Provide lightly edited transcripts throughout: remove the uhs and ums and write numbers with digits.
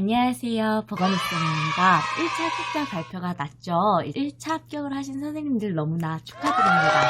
안녕하세요. 보건의쌤입니다. 1차 합격자 발표가 났죠. 1차 합격을 하신 선생님들 너무나 축하드립니다.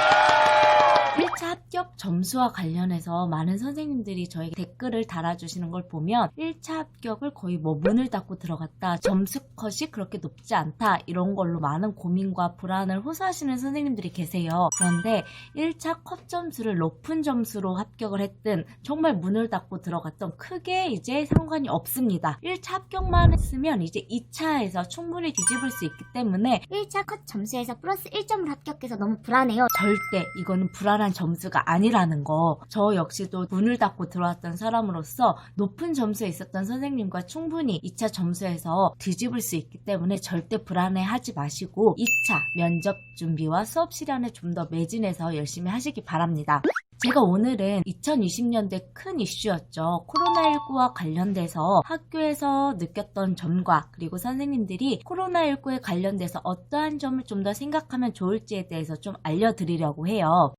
1차 합격 점수와 관련해서 많은 선생님들이 저에게 댓글을 달아주시는 걸 보면 1차 합격을 거의 문을 닫고 들어갔다, 점수 컷이 그렇게 높지 않다, 이런 걸로 많은 고민과 불안을 호소하시는 선생님들이 계세요. 그런데 1차 컷 점수를 높은 점수로 합격을 했든 정말 문을 닫고 들어갔던 크게 이제 상관이 없습니다. 1차 합격만 했으면 이제 2차에서 충분히 뒤집을 수 있기 때문에 1차 컷 점수에서 플러스 1점을 합격해서 너무 불안해요. 절대 이거는 불안한 점수가 아니라는 거, 저 역시도 문을 닫고 들어왔던 사람으로서 높은 점수에 있었던 선생님과 충분히 2차 점수에서 뒤집을 수 있기 때문에 절대 불안해하지 마시고 2차 면접 준비와 수업 실현에 좀 더 매진해서 열심히 하시기 바랍니다. 제가 오늘은 2020년대 큰 이슈였죠. 코로나19와 관련돼서 학교에서 느꼈던 점과 그리고 선생님들이 코로나19에 관련돼서 어떠한 점을 좀 더 생각하면 좋을지에 대해서 좀 알려드리려고 해요.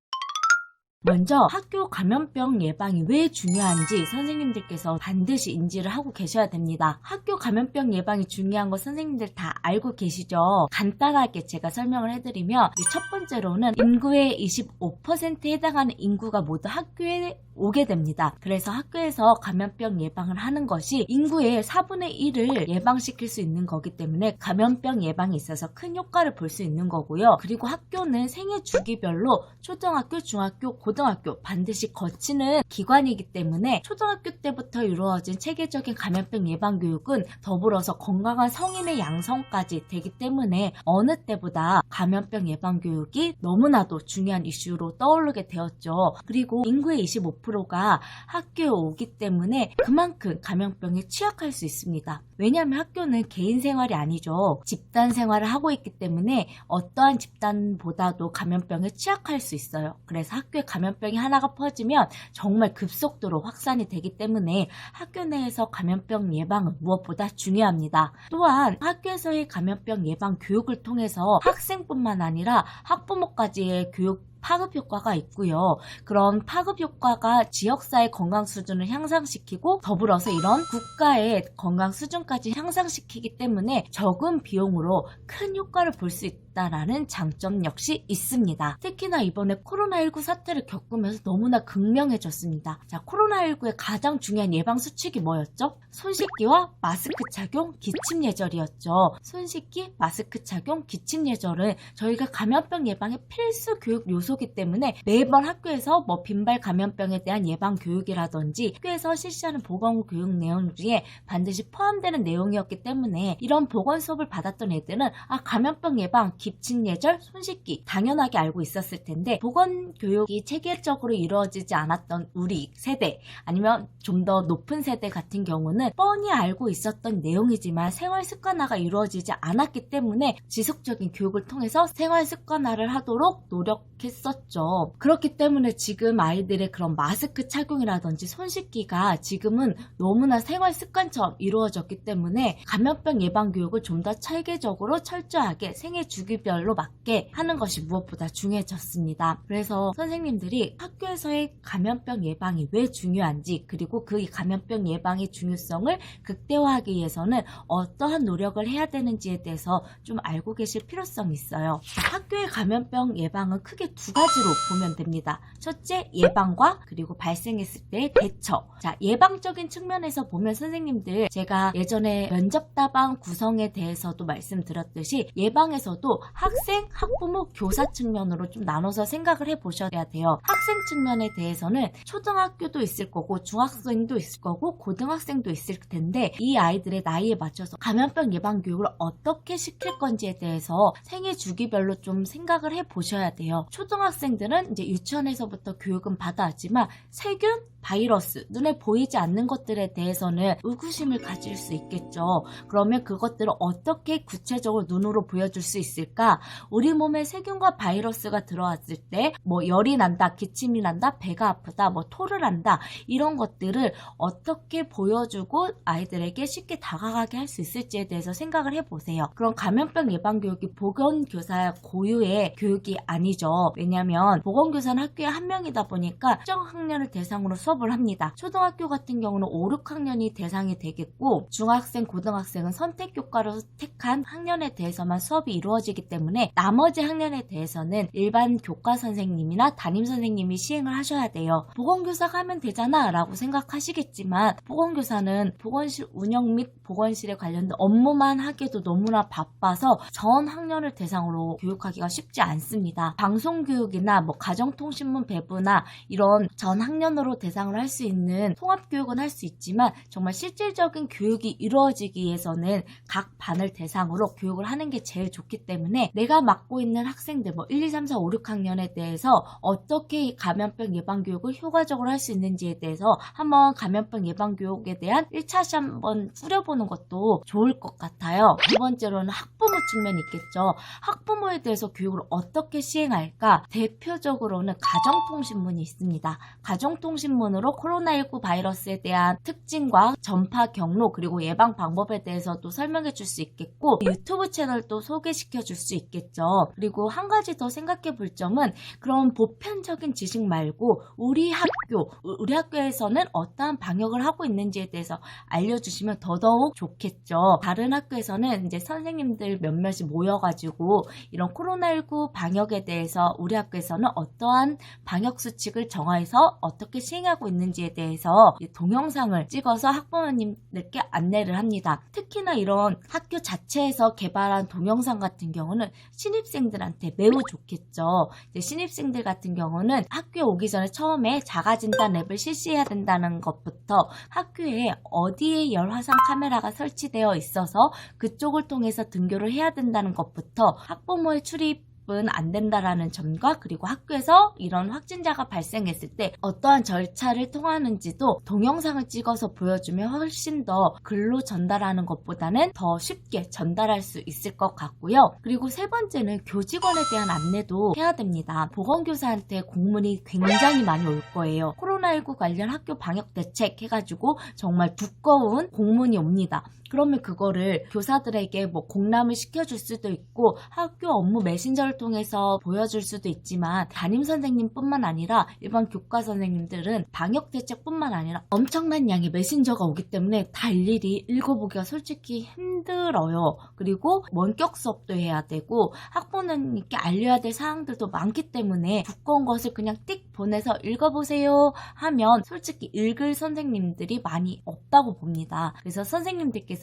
먼저 학교 감염병 예방이 왜 중요한지 선생님들께서 반드시 인지를 하고 계셔야 됩니다. 학교 감염병 예방이 중요한 거 선생님들 다 알고 계시죠? 간단하게 제가 설명을 해드리면, 첫 번째로는 인구의 25%에 해당하는 인구가 모두 학교에 오게 됩니다. 그래서 학교에서 감염병 예방을 하는 것이 인구의 4분의 1을 예방시킬 수 있는 거기 때문에 감염병 예방에 있어서 큰 효과를 볼 수 있는 거고요. 그리고 학교는 생애 주기별로 초등학교, 중학교, 고등학교 반드시 거치는 기관이기 때문에 초등학교 때부터 이루어진 체계적인 감염병 예방 교육은 더불어서 건강한 성인의 양성까지 되기 때문에 어느 때보다 감염병 예방 교육이 너무나도 중요한 이슈로 떠오르게 되었죠. 그리고 인구의 25%가 학교에 오기 때문에 그만큼 감염병에 취약할 수 있습니다. 왜냐하면 학교는 개인 생활이 아니죠. 집단 생활을 하고 있기 때문에 어떠한 집단보다도 감염병에 취약할 수 있어요. 그래서 학교에 감염병이 하나가 퍼지면 정말 급속도로 확산이 되기 때문에 학교 내에서 감염병 예방은 무엇보다 중요합니다. 또한 학교에서의 감염병 예방 교육을 통해서 학생뿐만 아니라 학부모까지의 교육 파급 효과가 있고요. 그런 파급 효과가 지역사회 건강 수준을 향상시키고 더불어서 이런 국가의 건강 수준까지 향상시키기 때문에 적은 비용으로 큰 효과를 볼 수 있다라는 장점 역시 있습니다. 특히나 이번에 코로나19 사태를 겪으면서 너무나 극명해졌습니다. 자, 코로나19의 가장 중요한 예방 수칙이 뭐였죠? 손 씻기와 마스크 착용, 기침 예절이었죠. 손 씻기, 마스크 착용, 기침 예절은 저희가 감염병 예방의 필수 교육 요소이기 때문에 매번 학교에서 빈발 감염병에 대한 예방 교육이라든지 학교에서 실시하는 보건 교육 내용 중에 반드시 포함되는 내용이었기 때문에 이런 보건 수업을 받았던 애들은 감염병 예방, 기침 예절, 손 씻기 당연하게 알고 있었을 텐데, 보건 교육이 체계적으로 이루어지지 않았던 우리 세대 아니면 좀 더 높은 세대 같은 경우는 뻔히 알고 있었던 내용이지만 생활 습관화가 이루어지지 않았기 때문에 지속적인 교육을 통해서 생활 습관화를 하도록 노력했었죠. 그렇기 때문에 지금 아이들의 그런 마스크 착용이라든지 손 씻기가 지금은 너무나 생활 습관처럼 이루어졌기 때문에 감염병 예방 교육을 좀 더 체계적으로 철저하게 생애 주기별로 맞게 하는 것이 무엇보다 중요해졌습니다. 그래서 선생님들이 학교에서의 감염병 예방이 왜 중요한지, 그리고 그 감염병 예방의 중요성을 극대화하기 위해서는 어떠한 노력을 해야 되는지에 대해서 좀 알고 계실 필요성이 있어요. 학교의 감염병 예방은 크게 두 가지로 보면 됩니다. 첫째, 예방과 그리고 발생했을 때의 대처. 자, 예방적인 측면에서 보면 선생님들, 제가 예전에 면접다방 구성에 대해서도 말씀드렸듯이 예방에서도 학생, 학부모, 교사 측면으로 좀 나눠서 생각을 해보셔야 돼요. 학생 측면에 대해서는 초등학교도 있을 거고 중학생도 있을 거고 고등학생도 있을 텐데, 이 아이들의 나이에 맞춰서 감염병 예방 교육을 어떻게 시킬 건지에 대해서 생애 주기별로 좀 생각을 해보셔야 돼요. 초등학생들은 이제 유치원에서부터 교육은 받아왔지만 세균, 바이러스, 눈에 보이지 않는 것들에 대해서는 의구심을 가질 수 있겠죠. 그러면 그것들을 어떻게 구체적으로 눈으로 보여줄 수 있을까? 있을까? 우리 몸에 세균과 바이러스가 들어왔을 때 뭐 열이 난다, 기침이 난다, 배가 아프다, 뭐 토를 한다, 이런 것들을 어떻게 보여주고 아이들에게 쉽게 다가가게 할 수 있을지에 대해서 생각을 해보세요. 그럼 감염병 예방 교육이 보건교사 고유의 교육이 아니죠. 왜냐하면 보건교사는 학교에 한 명이다 보니까 특정 학년을 대상으로 수업을 합니다. 초등학교 같은 경우는 5, 6학년이 대상이 되겠고, 중학생, 고등학생은 선택교과로 택한 학년에 대해서만 수업이 이루어지기 때문에 나머지 학년에 대해서는 일반 교과 선생님이나 담임 선생님이 시행을 하셔야 돼요. 보건교사가 하면 되잖아 라고 생각하시겠지만, 보건교사는 보건실 운영 및 보건실에 관련된 업무만 하기에도 너무나 바빠서 전 학년을 대상으로 교육하기가 쉽지 않습니다. 방송교육이나 뭐 가정통신문 배부나 이런 전 학년으로 대상을 할 수 있는 통합교육은 할 수 있지만, 정말 실질적인 교육이 이루어지기 위해서는 각 반을 대상으로 교육을 하는 게 제일 좋기 때문에, 내가 맡고 있는 학생들 뭐 1, 2, 3, 4, 5, 6학년에 대해서 어떻게 감염병 예방교육을 효과적으로 할 수 있는지에 대해서 한번 감염병 예방교육에 대한 1차시 한번 뿌려보는 것도 좋을 것 같아요. 두 번째로는 학부모 측면이 있겠죠. 학부모에 대해서 교육을 어떻게 시행할까? 대표적으로는 가정통신문이 있습니다. 가정통신문으로 코로나19 바이러스에 대한 특징과 전파 경로, 그리고 예방 방법에 대해서도 설명해 줄 수 있겠고, 유튜브 채널도 소개시켜 줄 수 있겠죠. 그리고 한 가지 더 생각해 볼 점은, 그런 보편적인 지식 말고 우리 학교에서는 어떠한 방역을 하고 있는지에 대해서 알려주시면 더더욱 좋겠죠. 다른 학교에서는 이제 선생님들 몇몇이 모여가지고 이런 코로나19 방역에 대해서 우리 학교에서는 어떠한 방역 수칙을 정해서 어떻게 시행하고 있는지에 대해서 동영상을 찍어서 학부모님들께 안내를 합니다. 특히나 이런 학교 자체에서 개발한 동영상 같은 경우는 신입생들한테 매우 좋겠죠. 이제 신입생들 같은 경우는 학교에 오기 전에 처음에 자가진단 앱을 실시해야 된다는 것부터, 학교에 어디에 열화상 카메라가 설치되어 있어서 그쪽을 통해서 등교를 해야 된다는 것부터, 학부모의 출입 안 된다라는 점과, 그리고 학교에서 이런 확진자가 발생했을 때 어떠한 절차를 통하는지도 동영상을 찍어서 보여주면 훨씬 더 글로 전달하는 것보다는 더 쉽게 전달할 수 있을 것 같고요. 그리고 세 번째는 교직원에 대한 안내도 해야 됩니다. 보건교사한테 공문이 굉장히 많이 올 거예요. 코로나19 관련 학교 방역 대책 해가지고 정말 두꺼운 공문이 옵니다. 그러면 그거를 교사들에게 뭐 공람을 시켜줄 수도 있고, 학교 업무 메신저를 통해서 보여줄 수도 있지만, 담임 선생님뿐만 아니라 일반 교과 선생님들은 방역 대책뿐만 아니라 엄청난 양의 메신저가 오기 때문에 다 일일이 읽어보기가 솔직히 힘들어요. 그리고 원격 수업도 해야 되고 학부모님께 알려야 될 사항들도 많기 때문에 두꺼운 것을 그냥 띡 보내서 읽어보세요 하면 솔직히 읽을 선생님들이 많이 없다고 봅니다. 그래서 선생님들께서는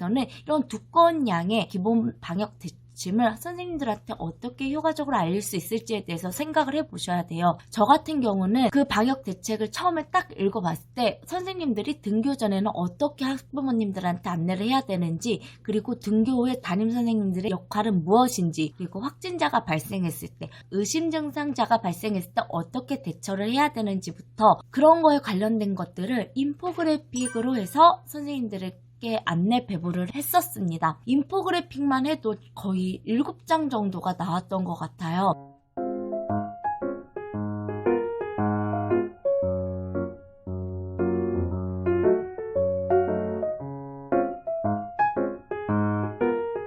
이런 두꺼운 양의 기본 방역 대책을 선생님들한테 어떻게 효과적으로 알릴 수 있을지에 대해서 생각을 해보셔야 돼요. 저 같은 경우는 그 방역 대책을 처음에 딱 읽어봤을 때 선생님들이 등교 전에는 어떻게 학부모님들한테 안내를 해야 되는지, 그리고 등교 후에 담임 선생님들의 역할은 무엇인지, 그리고 확진자가 발생했을 때, 의심 증상자가 발생했을 때 어떻게 대처를 해야 되는지부터, 그런 거에 관련된 것들을 인포그래픽으로 해서 선생님들의 안내 배부를 했었습니다. 인포그래픽만 해도 거의 7장 정도가 나왔던 것 같아요.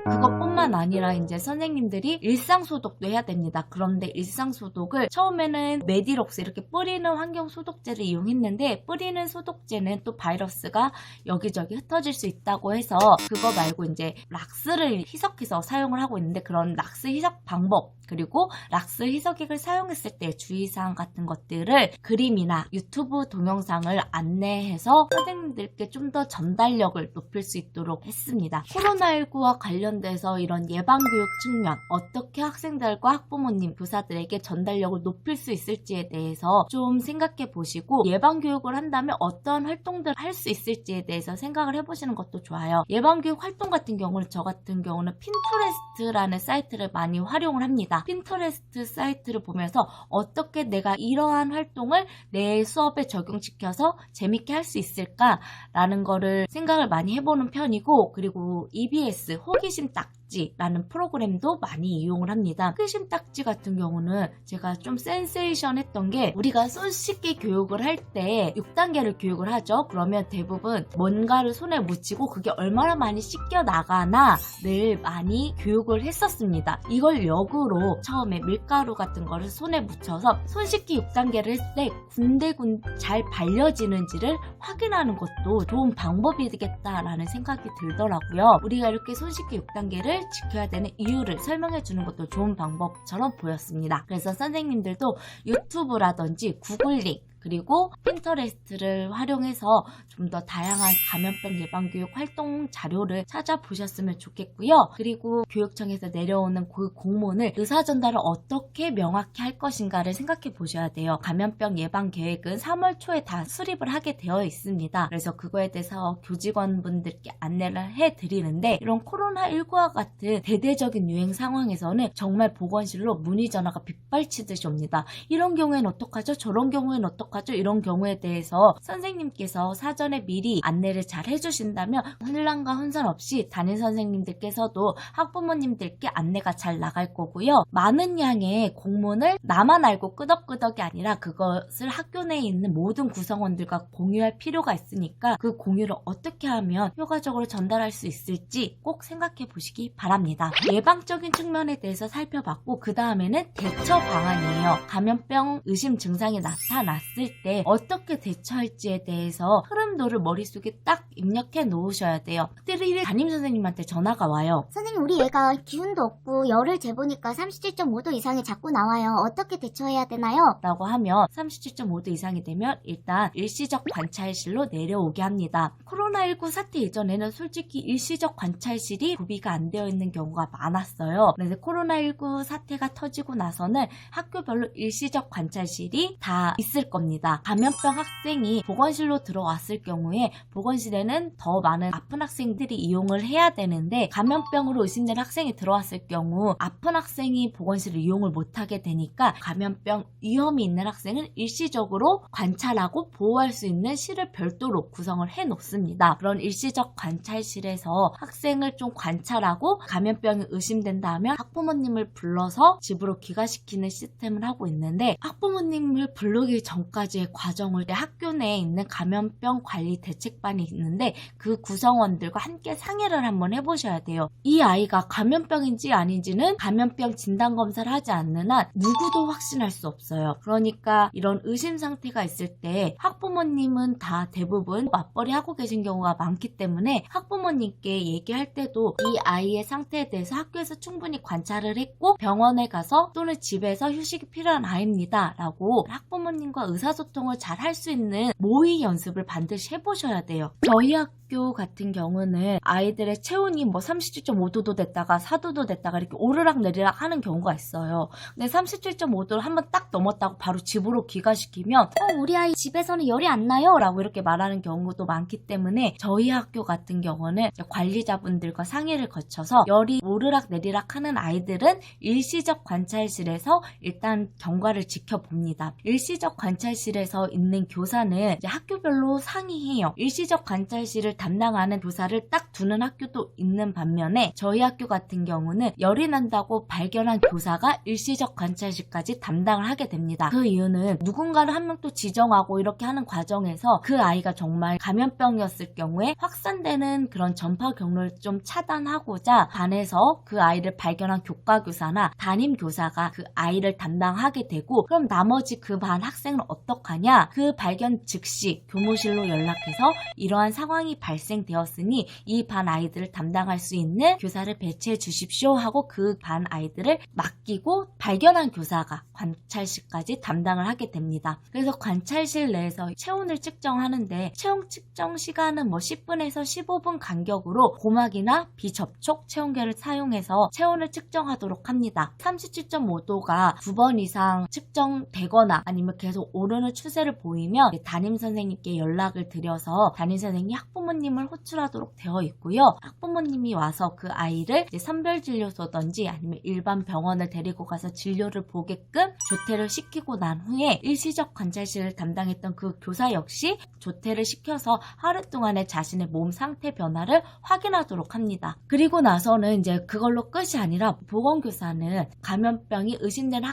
그것뿐만 아니라 이제 선생님들이 일상소독도 해야 됩니다. 그런데 일상소독을 처음에는 메디록스 이렇게 뿌리는 환경소독제를 이용했는데, 뿌리는 소독제는 또 바이러스가 여기저기 흩어질 수 있다고 해서 그거 말고 이제 락스를 희석해서 사용을 하고 있는데, 그런 락스 희석 방법, 그리고 락스 희석액을 사용했을 때 주의사항 같은 것들을 그림이나 유튜브 동영상을 안내해서 선생님들께 좀 더 전달력을 높일 수 있도록 했습니다. 코로나19와 관련돼서 이런 예방교육 측면, 어떻게 학생들과 학부모님, 교사들에게 전달력을 높일 수 있을지에 대해서 좀 생각해 보시고, 예방교육을 한다면 어떤 활동들을 할 수 있을지에 대해서 생각을 해보시는 것도 좋아요. 예방교육 활동 같은 경우는, 저 같은 경우는 핀터레스트라는 사이트를 많이 활용을 합니다. 핀터레스트 사이트를 보면서 어떻게 내가 이러한 활동을 내 수업에 적용시켜서 재밌게 할 수 있을까라는 거를 생각을 많이 해보는 편이고, 그리고 EBS, 호기심 딱 딱지라는 프로그램도 많이 이용을 합니다. 호기심 딱지 같은 경우는 제가 좀 센세이션했던 게, 우리가 손 씻기 교육을 할 때 6단계를 교육을 하죠. 그러면 대부분 뭔가를 손에 묻히고 그게 얼마나 많이 씻겨 나가나를 많이 교육을 했었습니다. 이걸 역으로 처음에 밀가루 같은 거를 손에 묻혀서 손 씻기 6단계를 했을 때 군데군데 잘 발려지는지를 확인하는 것도 좋은 방법이겠다라는 생각이 들더라고요. 우리가 이렇게 손 씻기 6단계를 지켜야 되는 이유를 설명해 주는 것도 좋은 방법처럼 보였습니다. 그래서 선생님들도 유튜브라든지 구글링, 그리고 핀터레스트를 활용해서 좀 더 다양한 감염병 예방교육 활동 자료를 찾아보셨으면 좋겠고요. 그리고 교육청에서 내려오는 그 공문을 의사 전달을 어떻게 명확히 할 것인가를 생각해 보셔야 돼요. 감염병 예방 계획은 3월 초에 다 수립을 하게 되어 있습니다. 그래서 그거에 대해서 교직원분들께 안내를 해드리는데, 이런 코로나19와 같은 대대적인 유행 상황에서는 정말 보건실로 문의 전화가 빗발치듯이 옵니다. 이런 경우엔 어떡하죠? 저런 경우엔 어떡하죠? 이런 경우에 대해서 선생님께서 사전에 미리 안내를 잘 해주신다면 혼란과 혼선 없이 담임 선생님들께서도 학부모님들께 안내가 잘 나갈 거고요. 많은 양의 공문을 나만 알고 끄덕끄덕이 아니라 그것을 학교 내에 있는 모든 구성원들과 공유할 필요가 있으니까 그 공유를 어떻게 하면 효과적으로 전달할 수 있을지 꼭 생각해 보시기 바랍니다. 예방적인 측면에 대해서 살펴봤고, 그 다음에는 대처 방안이에요. 감염병 의심 증상이 나타났을 때 어떻게 대처할지에 대해서 흐름도를 머릿속에 딱 입력해 놓으셔야 돼요. 띠리리 담임 선생님한테 전화가 와요. 선생님, 우리 애가 기운도 없고 열을 재보니까 37.5도 이상이 자꾸 나와요. 어떻게 대처해야 되나요? 라고 하면 37.5도 이상이 되면 일단 일시적 관찰실로 내려오게 합니다. 코로나19 사태 이전에는 솔직히 일시적 관찰실이 구비가 안 되어 있는 경우가 많았어요. 그런데 코로나19 사태가 터지고 나서는 학교별로 일시적 관찰실이 다 있을 겁니다. 감염병 학생이 보건실로 들어왔을 경우에 보건실에는 더 많은 아픈 학생들이 이용을 해야 되는데, 감염병으로 의심된 학생이 들어왔을 경우 아픈 학생이 보건실을 이용을 못하게 되니까 감염병 위험이 있는 학생은 일시적으로 관찰하고 보호할 수 있는 실을 별도로 구성을 해 놓습니다. 그런 일시적 관찰실에서 학생을 좀 관찰하고 감염병이 의심된다 하면 학부모님을 불러서 집으로 귀가시키는 시스템을 하고 있는데, 학부모님을 부르기 전까지의 과정을 학교 내에 있는 감염병 관리 대책반이 있는데 그 구성원들과 함께 상의를 한번 해보셔야 돼요. 이 아이가 감염병인지 아닌지는 감염병 진단검사를 하지 않는 한 누구도 확신할 수 없어요. 그러니까 이런 의심 상태가 있을 때 학부모님은 다 대부분 맞벌이 하고 계신 경우가 많기 때문에 학부모님께 얘기할 때도 이 아이의 상태에 대해서 학교에서 충분히 관찰을 했고 병원에 가서 또는 집에서 휴식이 필요한 아이입니다 라고 학부모님과 의사소통을 잘 할 수 있는 모의 연습을 반드시 해보셔야 돼요. 저희 학교 같은 경우는 아이들의 체온이 뭐 37.5도도 됐다가 4도도 됐다가 이렇게 오르락 내리락 하는 경우가 있어요. 근데 37.5도를 한번 딱 넘었다고 바로 집으로 귀가시키면 우리 아이 집에서는 열이 안 나요 라고 이렇게 말하는 경우도 많기 때문에 저희 학교 같은 경우는 관리자분들과 상의를 거쳐서 열이 오르락 내리락 하는 아이들은 일시적 관찰실에서 일단 경과를 지켜봅니다. 일시적 관찰실에서 있는 교사는 이제 학교별로 상의해요. 일시적 관찰실을 담당하는 교사를 딱 두는 학교도 있는 반면에 저희 학교 같은 경우는 열이 난다고 발견한 교사가 일시적 관찰실까지 담당을 하게 됩니다. 그 이유는 누군가를 한 명 또 지정하고 이렇게 하는 과정에서 그 아이가 정말 감염병이었을 경우에 확산되는 그런 전파 경로를 좀 차단하고자 반에서 그 아이를 발견한 교과교사나 담임교사가 그 아이를 담당하게 되고, 그럼 나머지 그 반 학생은 어떡하냐? 그 발견 즉시 교무실로 연락해서 이러한 상황이 발생되었으니 이 반 아이들을 담당할 수 있는 교사를 배치해 주십시오 하고 그 반 아이들을 맡기고 발견한 교사가 관찰실까지 담당을 하게 됩니다. 그래서 관찰실 내에서 체온을 측정하는데 체온 측정 시간은 뭐 10분에서 15분 간격으로 고막이나 비접촉 체온계를 사용해서 체온을 측정하도록 합니다. 37.5도가 9번 이상 측정되거나 아니면 계속 오르는 추세를 보이면 담임 선생님께 연락을 드려서 담임 선생님이 학부모님 학부모님을 호출하도록 되어 있고요. 학부모님이 와서 그 아이를 이제 선별진료소든지 아니면 일반 병원을 데리고 가서 진료를 보게끔 조퇴를 시키고 난 후에 일시적 관찰실을 담당했던 그 교사 역시 조퇴를 시켜서 하루 동안의 자신의 몸 상태 변화를 확인하도록 합니다. 그리고 나서는 이제 그걸로 끝이 아니라 보건교사는 감염병이 의심된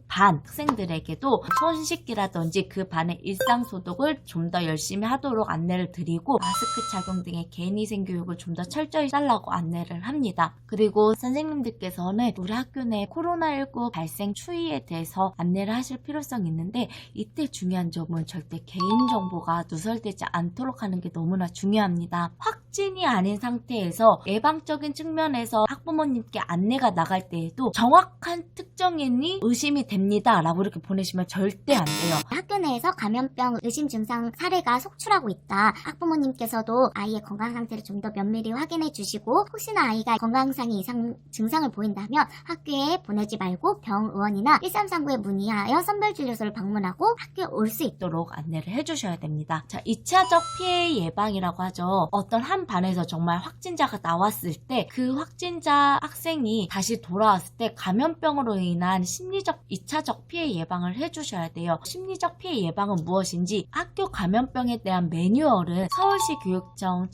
학생들에게도 손 씻기라든지 그 반의 일상 소독을 좀 더 열심히 하도록 안내를 드리고 마스크 착용 등의 개인위생 교육을 좀 더 철저히 달라고 안내를 합니다. 그리고 선생님들께서는 우리 학교 내 코로나19 발생 추이에 대해서 안내를 하실 필요성이 있는데 이때 중요한 점은 절대 개인정보가 누설되지 않도록 하는 게 너무나 중요합니다. 확진이 아닌 상태에서 예방적인 측면에서 학부모님께 안내가 나갈 때에도 정확한 특정인이 의심이 됩니다 라고 이렇게 보내시면 절대 안 돼요. 학교 내에서 감염병 의심 증상 사례가 속출하고 있다. 학부모님께서도 아이의 건강 상태를 좀 더 면밀히 확인해 주시고 혹시나 아이가 건강상의 이상 증상을 보인다면 학교에 보내지 말고 병의원이나 1339에 문의하여 선별진료소를 방문하고 학교에 올 수 있도록 안내를 해주셔야 됩니다. 자, 2차적 피해 예방이라고 하죠. 어떤 한 반에서 정말 확진자가 나왔을 때 그 확진자 학생이 다시 돌아왔을 때 감염병으로 인한 심리적 2차적 피해 예방을 해주셔야 돼요. 심리적 피해 예방은 무엇인지 학교 감염병에 대한 매뉴얼은 서울시 교육청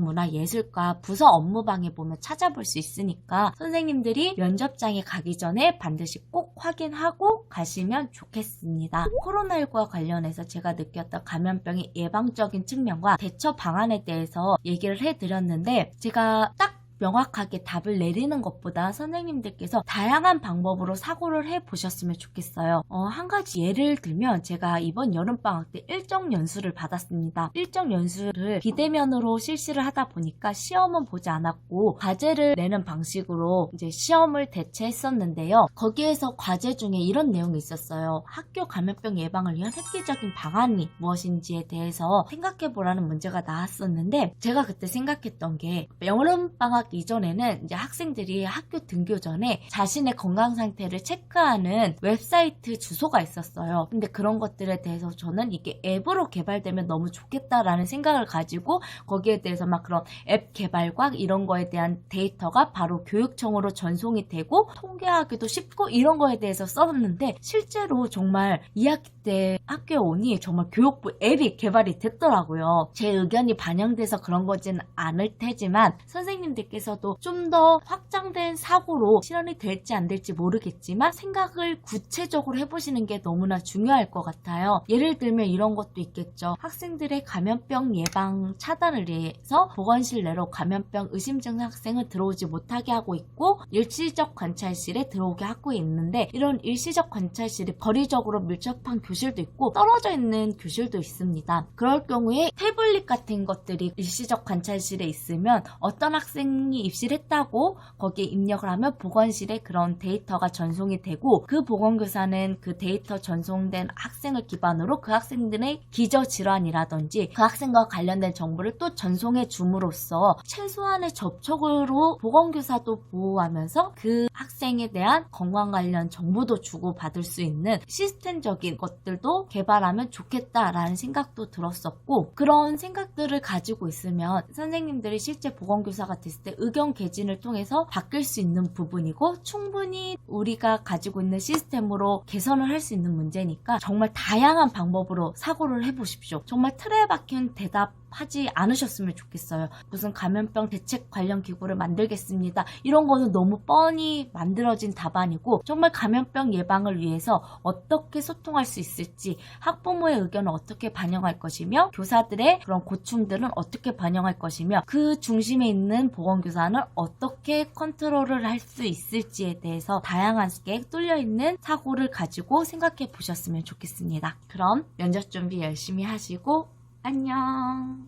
체육관광문화예술과 부서 업무방에 보면 찾아볼 수 있으니까 선생님들이 면접장에 가기 전에 반드시 꼭 확인하고 가시면 좋겠습니다. 코로나19와 관련해서 제가 느꼈던 감염병의 예방적인 측면과 대처 방안에 대해서 얘기를 해드렸는데 제가 딱 명확하게 답을 내리는 것보다 선생님들께서 다양한 방법으로 사고를 해보셨으면 좋겠어요. 한 가지 예를 들면 제가 이번 여름방학 때 일정 연수를 받았습니다. 일정 연수를 비대면으로 실시를 하다 보니까 시험은 보지 않았고 과제를 내는 방식으로 이제 시험을 대체했었는데요. 거기에서 과제 중에 이런 내용이 있었어요. 학교 감염병 예방을 위한 획기적인 방안이 무엇인지에 대해서 생각해보라는 문제가 나왔었는데 제가 그때 생각했던 게 여름방학 이전에는 이제 학생들이 학교 등교 전에 자신의 건강 상태를 체크하는 웹사이트 주소가 있었어요. 근데 그런 것들에 대해서 저는 이게 앱으로 개발되면 너무 좋겠다라는 생각을 가지고 거기에 대해서 막 그런 앱 개발과 이런 거에 대한 데이터가 바로 교육청으로 전송이 되고 통계하기도 쉽고 이런 거에 대해서 썼는데 실제로 정말 2학기 때 학교에 오니 정말 교육부 앱이 개발이 됐더라고요. 제 의견이 반영돼서 그런 거진 않을 테지만 선생님들께서도 좀 더 확장된 사고로 실현이 될지 안 될지 모르겠지만 생각을 구체적으로 해보시는 게 너무나 중요할 것 같아요. 예를 들면 이런 것도 있겠죠. 학생들의 감염병 예방 차단을 위해서 보건실 내로 감염병 의심 증상 학생을 들어오지 못하게 하고 있고 일시적 관찰실에 들어오게 하고 있는데 이런 일시적 관찰실이 거리적으로 밀접한 교실도 있고 떨어져 있는 교실도 있습니다. 그럴 경우에 태블릿 같은 것들이 일시적 관찰실에 있으면 어떤 학생이 입시를 했다고 거기에 입력을 하면 보건실에 그런 데이터가 전송이 되고 그 보건교사는 그 데이터 전송된 학생을 기반으로 그 학생들의 기저질환이라든지 그 학생과 관련된 정보를 또 전송해 줌으로써 최소한의 접촉으로 보건교사도 보호하면서 그 학생에 대한 건강 관련 정보도 주고받을 수 있는 시스템적인 것들도 개발하면 좋겠다라는 생각도 들었었고 그런 생각들을 가지고 있으면 선생님들이 실제 보건교사가 됐을 때 의견 개진을 통해서 바뀔 수 있는 부분이고 충분히 우리가 가지고 있는 시스템으로 개선을 할 수 있는 문제니까 정말 다양한 방법으로 사고를 해보십시오. 정말 틀에 박힌 대답하지 않으셨으면 좋겠어요. 무슨 감염병 대책 관련 기구를 만들겠습니다. 이런 거는 너무 뻔히 만들어진 답안이고 정말 감염병 예방을 위해서 어떻게 소통할 수 있을지 학부모의 의견을 어떻게 반영할 것이며 교사들의 그런 고충들은 어떻게 반영할 것이며 그 중심에 있는 보건교사는 어떻게 컨트롤을 할 수 있을지에 대해서 다양하게 뚫려있는 사고를 가지고 생각해 보셨으면 좋겠습니다. 그럼 면접 준비 열심히 하시고 안녕.